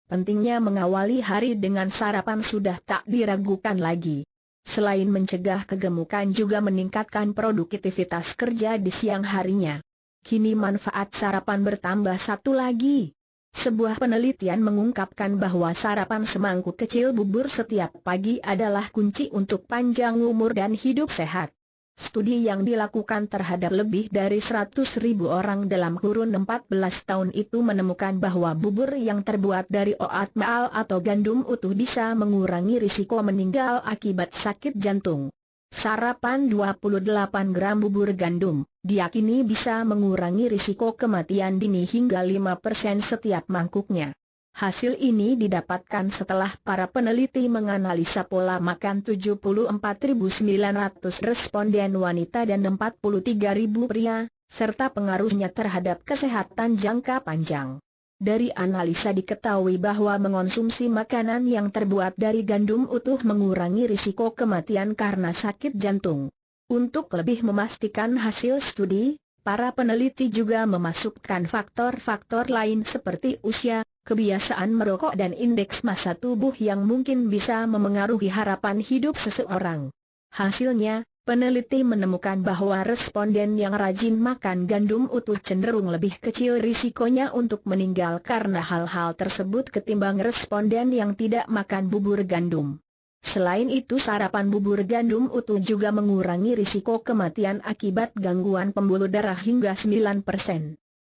pentingnya mengawali hari dengan sarapan sudah tak diragukan lagi. Selain mencegah kegemukan juga meningkatkan produktivitas kerja di siang harinya. Kini manfaat sarapan bertambah satu lagi. Sebuah penelitian mengungkapkan bahwa sarapan semangkuk kecil bubur setiap pagi adalah kunci untuk panjang umur dan hidup sehat. Studi yang dilakukan terhadap lebih dari 100.000 orang dalam kurun 14 tahun itu menemukan bahwa bubur yang terbuat dari oatmeal atau gandum utuh bisa mengurangi risiko meninggal akibat sakit jantung. Sarapan 28 gram bubur gandum diyakini bisa mengurangi risiko kematian dini hingga 5% setiap mangkuknya. Hasil ini didapatkan setelah para peneliti menganalisa pola makan 74.900 responden wanita dan 43.000 pria, serta pengaruhnya terhadap kesehatan jangka panjang. Dari analisa diketahui bahwa mengonsumsi makanan yang terbuat dari gandum utuh mengurangi risiko kematian karena sakit jantung. Untuk lebih memastikan hasil studi, para peneliti juga memasukkan faktor-faktor lain seperti usia, kebiasaan merokok dan indeks massa tubuh yang mungkin bisa memengaruhi harapan hidup seseorang. Hasilnya, peneliti menemukan bahwa responden yang rajin makan gandum utuh cenderung lebih kecil risikonya untuk meninggal karena hal-hal tersebut ketimbang responden yang tidak makan bubur gandum. Selain itu sarapan bubur gandum utuh juga mengurangi risiko kematian akibat gangguan pembuluh darah hingga 9%.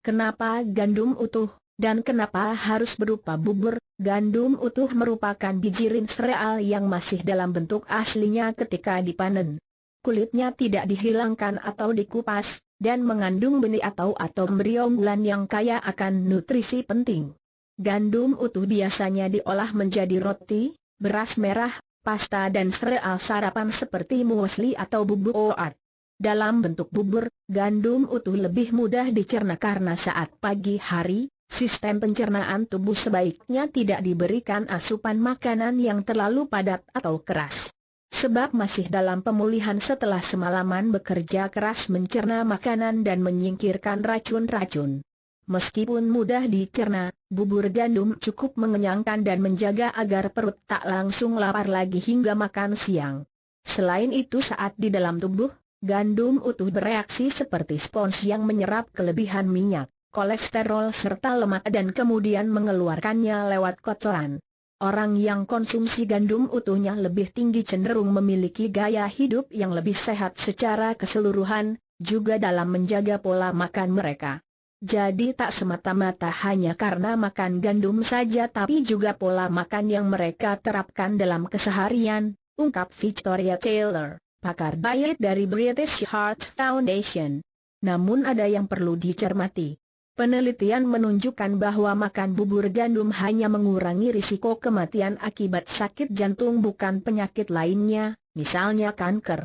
Kenapa gandum utuh, dan kenapa harus berupa bubur? Gandum utuh merupakan biji rin sereal yang masih dalam bentuk aslinya ketika dipanen. Kulitnya tidak dihilangkan atau dikupas, dan mengandung benih atau embrio bulan yang kaya akan nutrisi penting. Gandum utuh biasanya diolah menjadi roti, beras merah, pasta dan sereal sarapan seperti muesli atau bubuk oat. Dalam bentuk bubur, gandum utuh lebih mudah dicerna karena saat pagi hari, sistem pencernaan tubuh sebaiknya tidak diberikan asupan makanan yang terlalu padat atau keras. Sebab masih dalam pemulihan setelah semalaman bekerja keras mencerna makanan dan menyingkirkan racun-racun. Meskipun mudah dicerna, bubur gandum cukup mengenyangkan dan menjaga agar perut tak langsung lapar lagi hingga makan siang. Selain itu saat di dalam tubuh, gandum utuh bereaksi seperti spons yang menyerap kelebihan minyak, kolesterol serta lemak dan kemudian mengeluarkannya lewat kotoran. Orang yang konsumsi gandum utuhnya lebih tinggi cenderung memiliki gaya hidup yang lebih sehat secara keseluruhan, juga dalam menjaga pola makan mereka. Jadi tak semata-mata hanya karena makan gandum saja tapi juga pola makan yang mereka terapkan dalam keseharian, ungkap Victoria Taylor, pakar diet dari British Heart Foundation. Namun ada yang perlu dicermati. Penelitian menunjukkan bahwa makan bubur gandum hanya mengurangi risiko kematian akibat sakit jantung bukan penyakit lainnya, misalnya kanker.